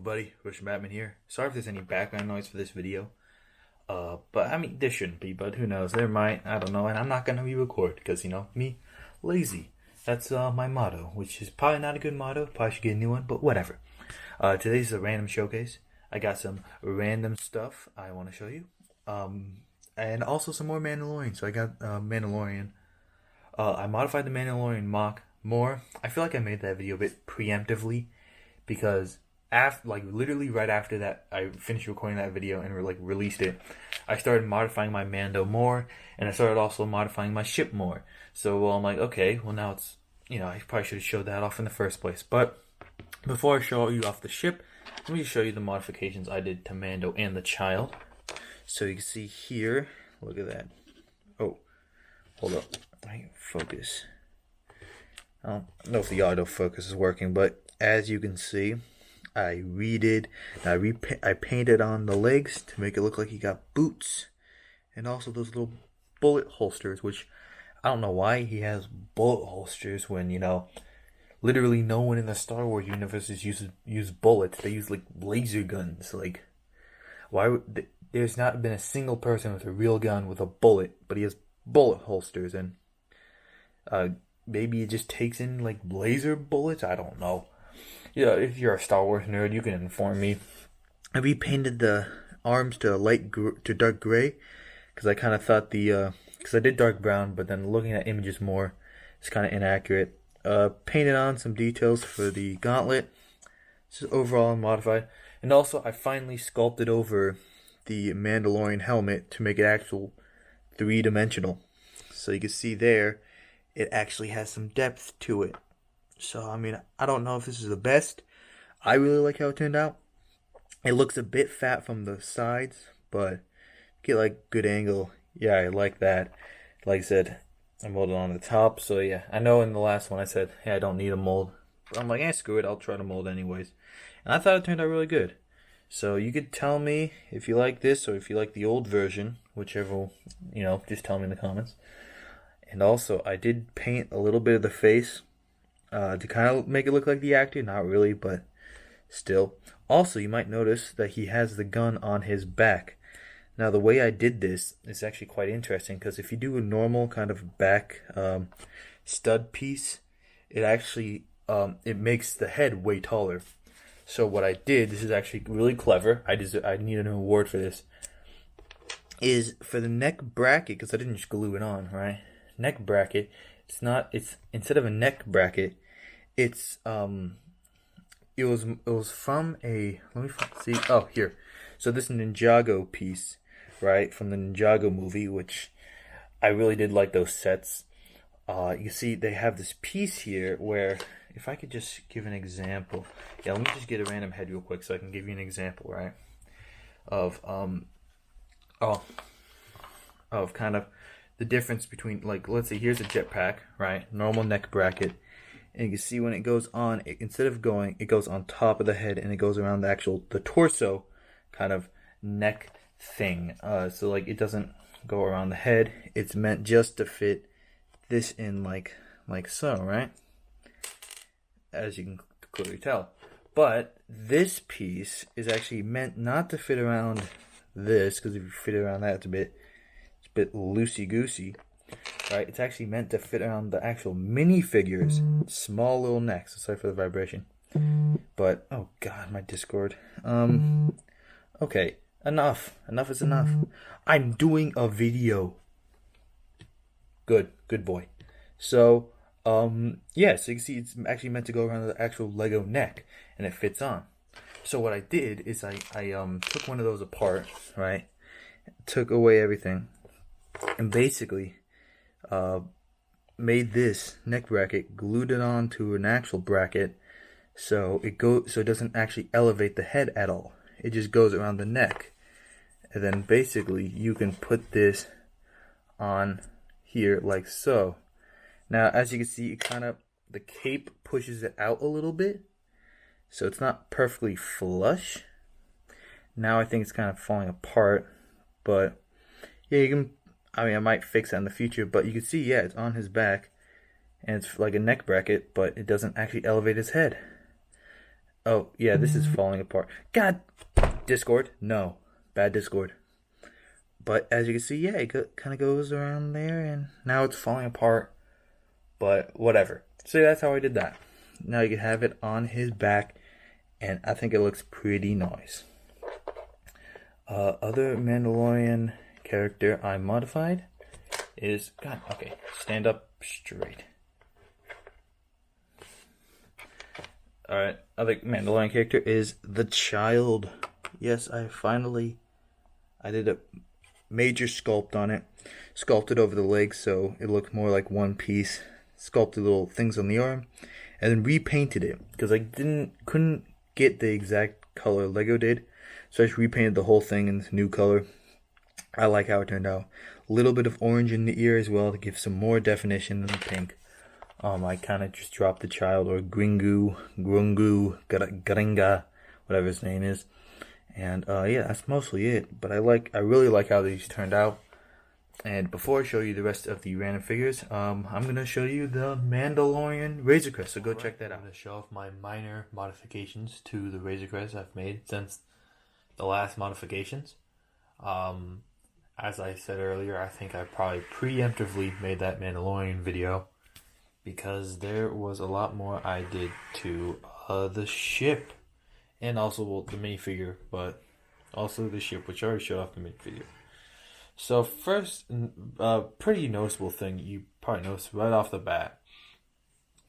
everybody, Russian Batman here. Sorry if there's any background noise for this video. But I mean, there shouldn't be, but who knows, there might, I don't know, and I'm not gonna re-record, because, you know, me, lazy. That's my motto, which is probably not a good motto, probably should get a new one, but whatever. Today's a random showcase. I got some random stuff I want to show you. And also some more Mandalorian, so I got Mandalorian. I modified the Mandalorian mock more. I feel like I made that video a bit preemptively, because literally right after that I finished recording that video and released it, I started modifying my Mando more, and I started also modifying my ship more. So I'm like, okay, well now it's, you know, I probably should have showed that off in the first place. But before I show you off the ship, let me just show you the modifications I did to Mando and the child. So you can see here, look at that. Oh, hold up, right, focus. I don't know if the autofocus is working, but as you can see, I painted on the legs to make it look like he got boots, and also those little bullet holsters, which I don't know why he has bullet holsters when, you know, literally no one in the Star Wars universe use bullets. They use like laser guns. Like, why would there's not been a single person with a real gun with a bullet, but he has bullet holsters, and maybe it just takes in like laser bullets. I don't know. Yeah, if you're a Star Wars nerd, you can inform me. I repainted the arms to dark gray, because I kind of thought because I did dark brown, but then looking at images more, it's kind of inaccurate. Painted on some details for the gauntlet. This is overall modified, and also I finally sculpted over the Mandalorian helmet to make it actual 3-dimensional. So you can see there, it actually has some depth to it. So, I mean, I don't know if this is the best. I really like how it turned out. It looks a bit fat from the sides, but get like good angle. Yeah, I like that. Like I said, I molded on the top. So yeah, I know in the last one I said, hey, I don't need a mold. But I'm like, screw it, I'll try to mold anyways. And I thought it turned out really good. So you could tell me if you like this or if you like the old version, whichever, you know, just tell me in the comments. And also, I did paint a little bit of the face to kind of make it look like the actor. Not really, but still. Also, you might notice that he has the gun on his back. Now, the way I did this is actually quite interesting, because if you do a normal kind of back stud piece, it actually it makes the head way taller. So what I did, this is actually really clever. I need an award for this. Is for the neck bracket, because I didn't just glue it on, right? Neck bracket. It's instead of a neck bracket, it's it was from a, let me see. Oh, here. So this Ninjago piece, right, from the Ninjago movie, which I really did like those sets. You see, they have this piece here where, if I could just give an example. Yeah, let me just get a random head real quick so I can give you an example, right? Of kind of the difference between, like, let's say here's a jetpack, right? Normal neck bracket. And you can see when it goes on, instead of it goes on top of the head, and it goes around the torso kind of neck thing. So like it doesn't go around the head. It's meant just to fit this in like so, right? As you can clearly tell. But this piece is actually meant not to fit around this, because if you fit it around that, it's a bit loosey-goosey, right? It's actually meant to fit around the actual minifigures, small little necks. Sorry for the vibration. But, oh god, my Discord. Okay, enough. Enough is enough. I'm doing a video. Good boy. So, yeah, so you can see it's actually meant to go around the actual Lego neck, and it fits on. So what I did is I took one of those apart, right? Took away everything, and basically made this neck bracket, glued it onto an actual bracket, so it doesn't actually elevate the head at all. It just goes around the neck, and then basically you can put this on here like so. Now, as you can see, it kind of, the cape pushes it out a little bit, so it's not perfectly flush. Now I think it's kind of falling apart, but yeah, you can, I mean, I might fix that in the future, but you can see, yeah, it's on his back, and it's like a neck bracket, but it doesn't actually elevate his head. Oh, yeah, this is falling apart. God! Discord? No. Bad Discord. But as you can see, yeah, it kind of goes around there, and now it's falling apart. But whatever. So that's how I did that. Now you can have it on his back, and I think it looks pretty nice. Other Mandalorian character I modified is... God, okay, stand up straight. Alright, other Mandalorian character is the child. Yes, I did a major sculpt on it. Sculpted over the legs so it looked more like one piece. Sculpted little things on the arm. And then repainted it. Because I couldn't get the exact color Lego did. So I just repainted the whole thing in this new color. I like how it turned out. A little bit of orange in the ear as well to give some more definition than the pink. I kind of just dropped the child, or Grungu, Garinga, whatever his name is. And yeah, that's mostly it. But I really like how these turned out. And before I show you the rest of the random figures, I'm gonna show you the Mandalorian Razor Crest. So go check that out. I'm gonna show off my minor modifications to the Razor Crest I've made since the last modifications. As I said earlier, I think I probably preemptively made that Mandalorian video, because there was a lot more I did to the ship, and also the minifigure, but also the ship, which I already showed off the minifigure. So first, pretty noticeable thing you probably noticed right off the bat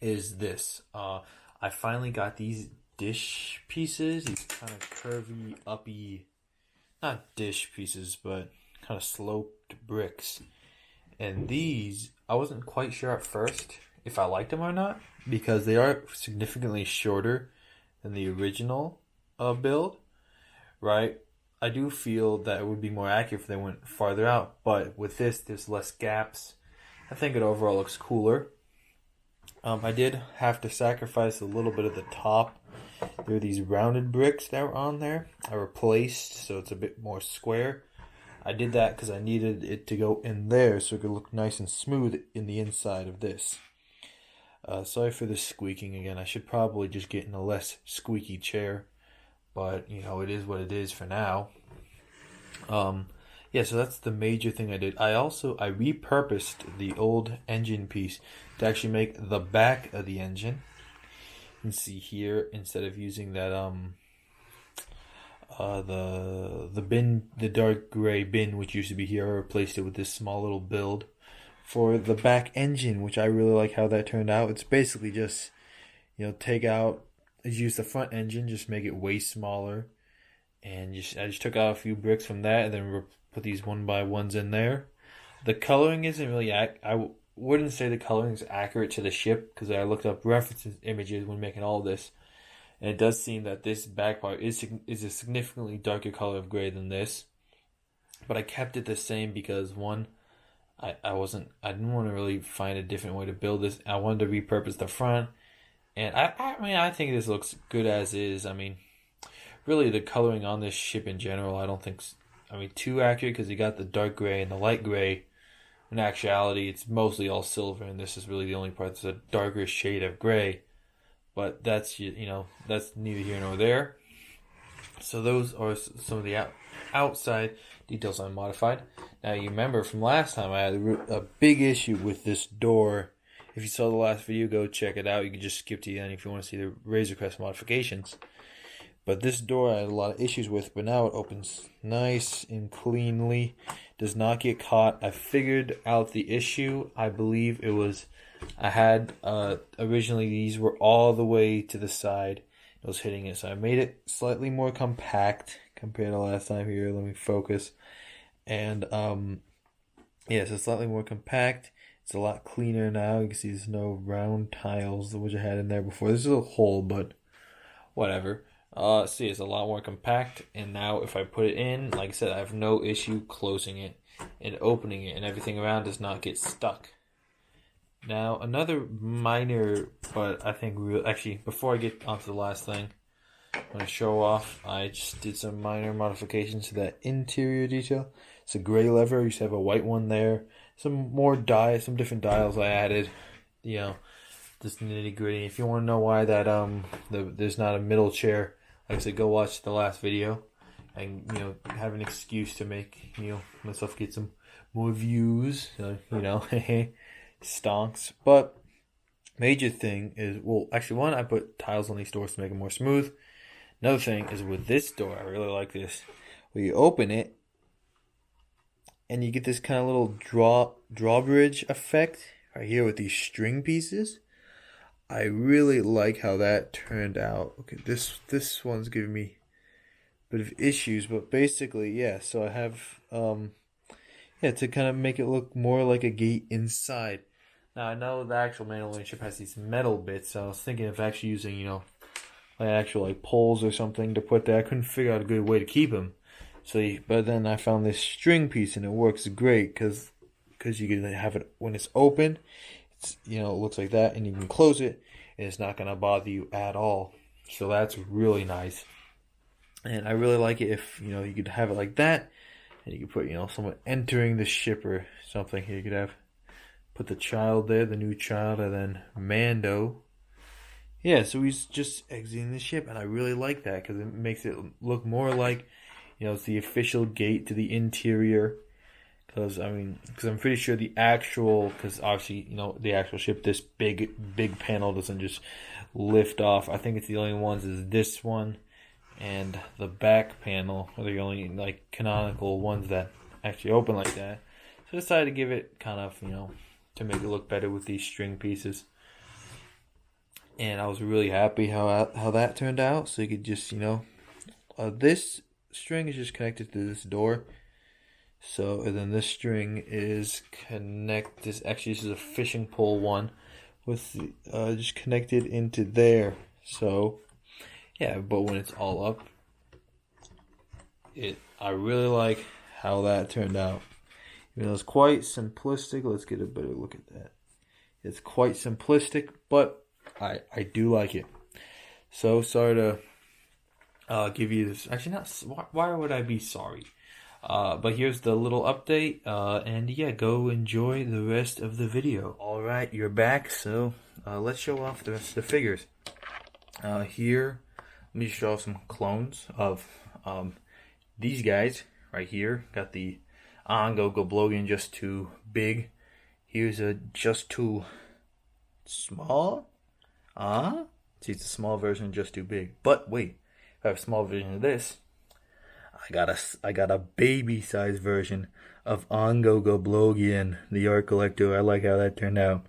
is this. I finally got these dish pieces, these kind of curvy, uppy, not dish pieces, but kind of sloped bricks. And these, I wasn't quite sure at first if I liked them or not, because they are significantly shorter than the original build, right? I do feel that it would be more accurate if they went farther out, but with this, there's less gaps. I think it overall looks cooler. I did have to sacrifice a little bit of the top. There are these rounded bricks that were on there. I replaced, so it's a bit more square. I did that because I needed it to go in there so it could look nice and smooth in the inside of this. Sorry for the squeaking again. I should probably just get in a less squeaky chair. But, you know, it is what it is for now. Yeah, so that's the major thing I did. I repurposed the old engine piece to actually make the back of the engine. You can see here, instead of using that, the bin, the dark gray bin, which used to be here, I replaced it with this small little build for the back engine, which I really like how that turned out. It's basically just, you know, use the front engine, just make it way smaller, and I just took out a few bricks from that, and then put these 1x1s in there. The coloring isn't really, I wouldn't say the coloring is accurate to the ship, because I looked up reference images when making all this, and it does seem that this back part is a significantly darker color of gray than this, but I kept it the same because one, I didn't want to really find a different way to build this. I wanted to repurpose the front. And I think this looks good as is. I mean, really the coloring on this ship in general, I don't think, too accurate, because you got the dark gray and the light gray. In actuality, it's mostly all silver, and this is really the only part that's a darker shade of gray. But that's, that's neither here nor there. So those are some of the outside details I modified. Now, you remember from last time I had a big issue with this door. If you saw the last video, go check it out. You can just skip to the end if you want to see the Razor Crest modifications. But this door I had a lot of issues with, but now it opens nice and cleanly. Does not get caught. I figured out the issue. I believe it was, I had, originally these were all the way to the side. It was hitting it. So I made it slightly more compact compared to last time here. Let me focus. And, yeah, so slightly more compact. It's a lot cleaner now. You can see there's no round tiles, which I had in there before. This is a hole, but whatever. See, it's a lot more compact. And now if I put it in, like I said, I have no issue closing it and opening it. And everything around does not get stuck. Now, another minor, but I think actually, before I get onto the last thing, I'm going to show off. I just did some minor modifications to that interior detail. It's a gray lever. I used to have a white one there. Some different dials I added. You know, this nitty gritty. If you want to know why that there's not a middle chair, like I said, go watch the last video, and have an excuse to make myself get some more views. Stonks. But major thing is, well, actually, one, I put tiles on these doors to make it more smooth. Another thing is with this door, I really like this. Where you open it, and you get this kind of little drawbridge effect right here with these string pieces. I really like how that turned out. Okay, this one's giving me a bit of issues, but basically, yeah. So I have to kind of make it look more like a gate inside. Now I know the actual Mandalorian ship has these metal bits, so I was thinking of actually using like actual poles or something to put there. I couldn't figure out a good way to keep them. But then I found this string piece, and it works great because you can have it when it's open. It's it looks like that, and you can close it, and it's not gonna bother you at all. So that's really nice, and I really like it if you could have it like that, and you could put someone entering the ship or something. Here you could put the child there, the new child, and then Mando. Yeah, so he's just exiting the ship, and I really like that because it makes it look more like it's the official gate to the interior. Because I'm pretty sure because obviously the actual ship, this big panel doesn't just lift off. I think it's the only ones is this one and the back panel are the only canonical ones that actually open like that. So I decided to give it kind of to make it look better with these string pieces. And I was really happy how that turned out. So you could just this string is just connected to this door. So, and then this string is connected. Actually, this is a fishing pole one with just connected into there. So, yeah, but when it's all up, I really like how that turned out. It's quite simplistic. Let's get a better look at that. It's quite simplistic, but I do like it. So sorry to give you this. Actually, not. Why would I be sorry? But here's the little update, and yeah, go enjoy the rest of the video. Alright, you're back, so let's show off the rest of the figures. Here, let me show off some clones of these guys right here. Got the Goblogian just too big. Here's a just too small. See, it's a small version, just too big. But wait, if I have a small version of this, I got a baby size version of Goblogian, the art collector. I like how that turned out.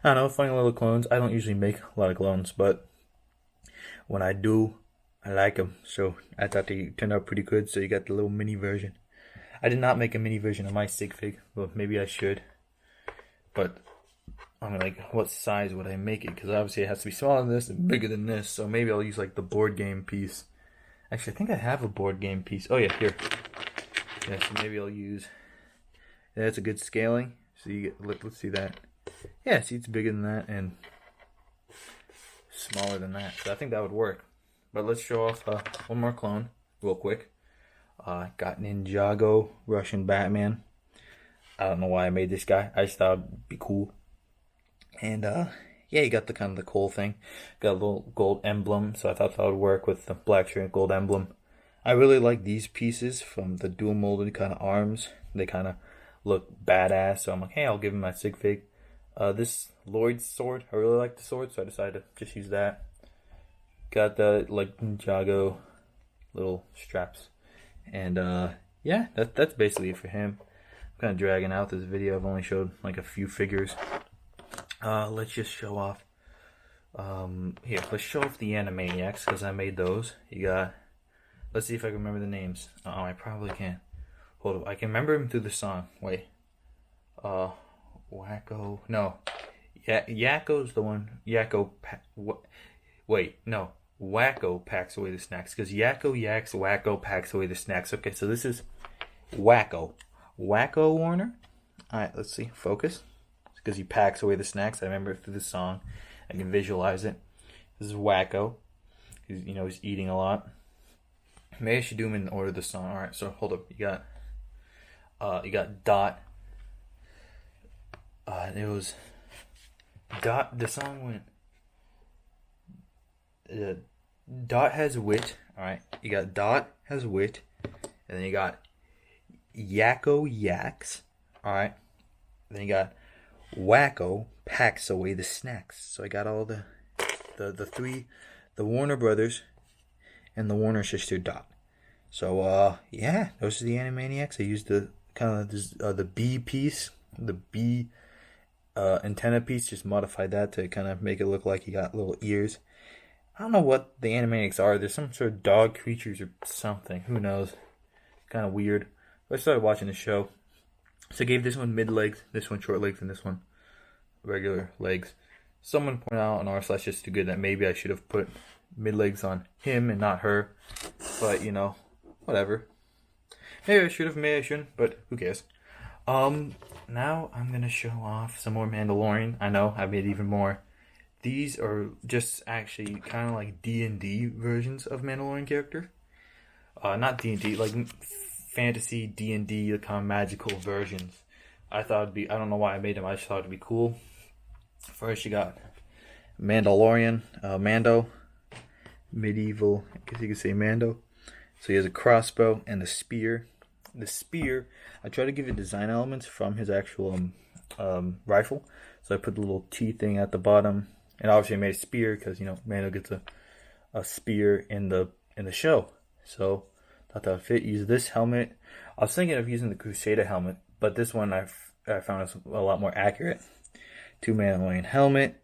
I don't know, funny little clones. I don't usually make a lot of clones, but when I do, I like them. So I thought they turned out pretty good. So you got the little mini version. I did not make a mini version of my stick fig. Well, maybe I should. But what size would I make it? Because obviously it has to be smaller than this and bigger than this. So maybe I'll use the board game piece. Actually, I think I have a board game piece. Oh, yeah, here. Yeah, so maybe I'll use... Yeah, that's a good scaling. So let's see that. Yeah, see, it's bigger than that and smaller than that. So I think that would work. But let's show off one more clone real quick. Got Ninjago, Russian Batman. I don't know why I made this guy. I just thought it'd be cool. And, yeah, you got the kind of the cool thing. Got a little gold emblem, so I thought that would work with the black shirt and gold emblem. I really like these pieces from the dual molded kind of arms. They kind of look badass, so I'm like, hey, I'll give him my sig fig. This Lloyd sword, I really like the sword, so I decided to just use that. Got the Ninjago little straps. And yeah, that's basically it for him. I'm kind of dragging out this video. I've only showed a few figures. Let's just show off. Here, let's show off the Animaniacs because I made those. You got. Let's see if I can remember the names. Oh, I probably can't. Hold up, I can remember them through the song. Wait. Wacko. No. Yakko's the one. Wait, no. Wacko packs away the snacks because Yakko yaks, Wacko packs away the snacks. Okay, so this is Wacko. Wacko Warner. All right, let's see. Focus. Because he packs away the snacks. I remember it through the song. I can visualize it. This is Wacko. He's eating a lot. Maybe I should do him in order of the song. All right, so hold up. You got Dot. It was Dot. The song went. Dot has wit. All right, you got Dot has wit, and then you got Yakko yaks. All right, then you got Wacko packs away the snacks. So I got all the three, the Warner brothers, and the Warner sister Dot. So yeah, those are the Animaniacs. I used the kind of the B piece, the B antenna piece. Just modified that to kind of make it look like he got little ears. I don't know what the Animaniacs are. There's some sort of dog creatures or something. Who knows? Kind of weird. But I started watching the show. So I gave this one mid legs, this one short legs, and this one regular legs. Someone pointed out on r/just2good that maybe I should have put mid legs on him and not her. But, you know, whatever. Maybe I should have, maybe I shouldn't, but who cares? Now I'm going to show off some more Mandalorian. I know, I made even more. These are just actually kind of like D&D versions of Mandalorian character. Not D&D, like fantasy D&D, kind of magical versions. I thought it'd be, I don't know why I made them, I just thought it'd be cool. First you got Mandalorian, Mando Medieval, I guess you could say Mando. So he has a crossbow and a spear. The spear, I try to give it design elements from his actual rifle. So I put the little T thing at the bottom. And obviously I made a spear because, you know, Mando gets a spear in the show. So thought that would fit. Use this helmet. I was thinking of using the Crusader helmet, but this one I found is a lot more accurate. 2 Mandalorian helmet.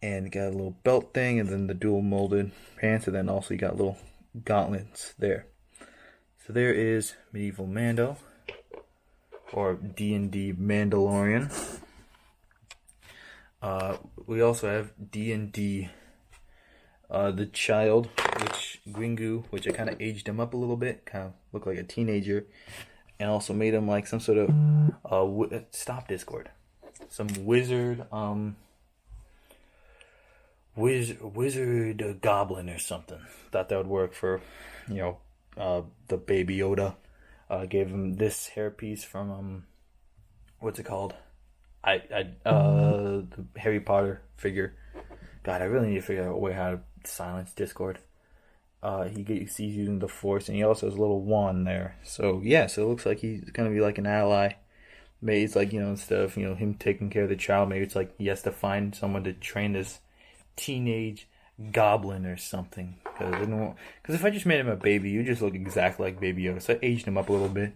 And you got a little belt thing, and then the dual molded pants, and then also you got little gauntlets there. So there is Medieval Mando, or D&D Mandalorian. We also have D&D the Child, which Gringu, which I kind of aged him up a little bit, kind of looked like a teenager, and also made him like some sort of stop Discord, some wizard wizard goblin or something. Thought that would work for, you know, the Baby Yoda. Gave him this hairpiece from what's it called? The Harry Potter figure. God, I really need to figure out a way how to silence Discord. He's using the Force, and he also has a little wand there. So yeah, so it looks like he's gonna be like an ally. Maybe it's like, you know, instead of, you know, him taking care of the child, maybe it's like he has to find someone to train this teenage goblin or something. Because if I just made him a baby, you just look exactly like Baby Yoda. So I aged him up a little bit.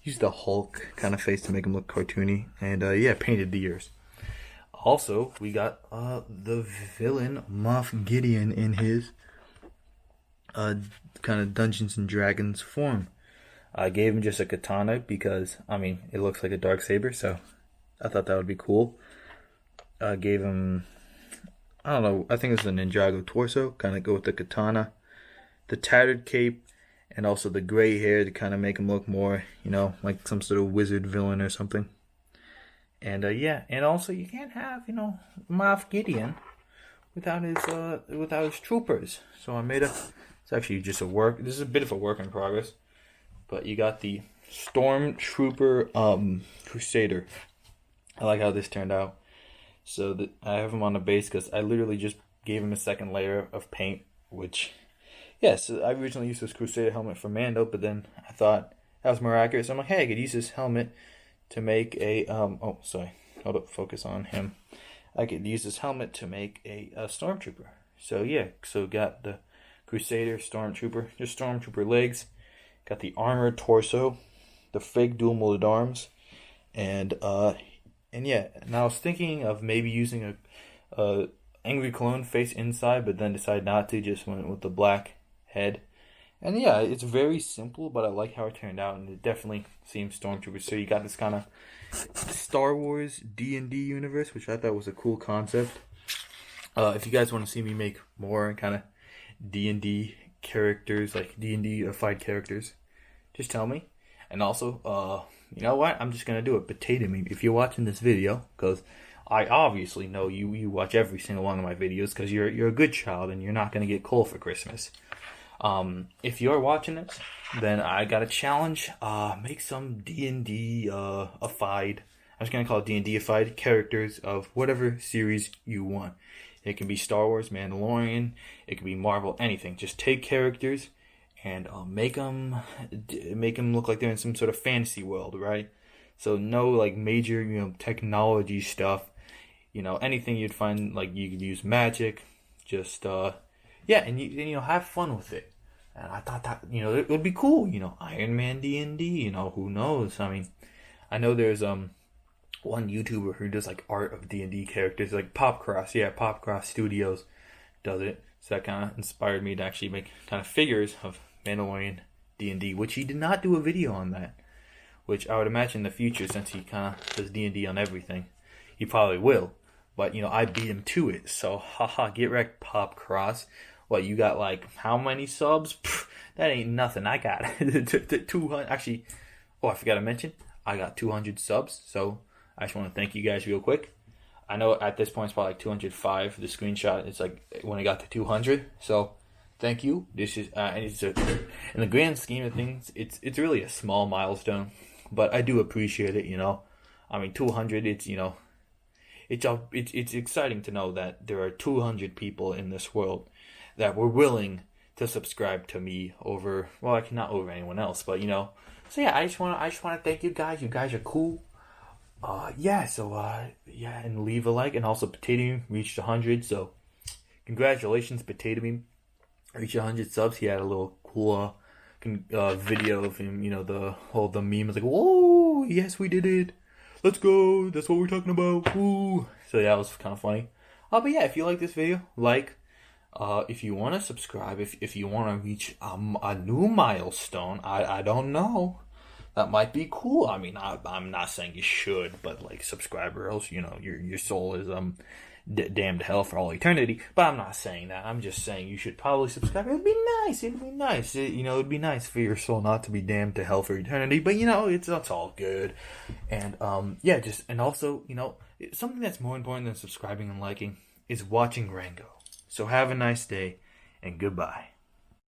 Used the Hulk kind of face to make him look cartoony. And yeah, painted the ears. Also, we got the villain Muff Gideon in his kind of Dungeons and Dragons form. I gave him just a katana because, I mean, it looks like a darksaber, so I thought that would be cool. Gave him, I don't know, I think it's a Ninjago torso, kind of go with the katana, the tattered cape, and also the gray hair to kind of make him look more, you know, like some sort of wizard villain or something. And yeah, and also you can't have, you know, Moff Gideon without his troopers. So I made it's actually just this is a bit of a work in progress. But you got the Stormtrooper Crusader. I like how this turned out. So I have him on the base because I literally just gave him a second layer of paint, which, yes, I originally used this Crusader helmet for Mando, but then I thought that was more accurate. So I'm like, hey, I could use this helmet to make a, oh, sorry, hold up, focus on him. I could use this helmet to make a Stormtrooper. So yeah, so got the Crusader Stormtrooper, just Stormtrooper legs. Got the armored torso, the fake dual molded arms, and yeah. And I was thinking of maybe using a angry clone face inside, but then decided not to. Just went with the black head. And yeah, it's very simple, but I like how it turned out, and it definitely seems Stormtrooper. So you got this kind of Star Wars D&D universe, which I thought was a cool concept. If you guys want to see me make more kind of D&D characters, like D&D-fied characters, just tell me. And also, you know what? I'm just going to do it. Potato me. If you're watching this video, because I obviously know you watch every single one of my videos because you're a good child and you're not going to get coal for Christmas. If you're watching this, then I got a challenge. Make some D&D-fied I'm just gonna call it D&Dified characters of whatever series you want. It can be Star Wars, Mandalorian, it can be Marvel, anything. Just take characters and make them look like they're in some sort of fantasy world, right? So no like major technology stuff. Anything you'd find, like you could use magic, just and you have fun with it. And I thought that it would be cool. Iron Man D&D. Who knows? I mean, I know there's one YouTuber who does like art of D&D characters, like Popcross. Yeah, Popcross Studios does it. So that kind of inspired me to actually make kind of figures of Mandalorian D&D, which he did not do a video on that. Which I would imagine in the future, since he kind of does D&D on everything, he probably will. But I beat him to it. So haha, get wrecked, Popcross. What, you got like how many subs? Pfft, that ain't nothing. I got 200. Actually, I forgot to mention, I got 200 subs. So I just want to thank you guys real quick. I know at this point it's probably like 205. The screenshot is like when I got to 200. So thank you. This is in the grand scheme of things, it's really a small milestone, but I do appreciate it. I mean 200. It's exciting to know that there are 200 people in this world that were willing to subscribe to me over, well, not over anyone else, but So yeah, I just want to thank you guys. You guys are cool. And leave a like, and also Potato Meme reached 100. So congratulations, Potato Meme reached 100 subs. He had a little cool video of him. The meme was like, whoa, yes, we did it. Let's go. That's what we're talking about. Woo. So yeah, that was kind of funny. But yeah, if you like this video, like. If you want to subscribe, if you want to reach a new milestone, I don't know. That might be cool. I mean, I'm not saying you should, but like subscribe or else, your soul is damned to hell for all eternity. But I'm not saying that. I'm just saying you should probably subscribe. It'd be nice. It'd be nice. It'd be nice for your soul not to be damned to hell for eternity. But it's all good. And and also something that's more important than subscribing and liking is watching Rango. So have a nice day, and goodbye.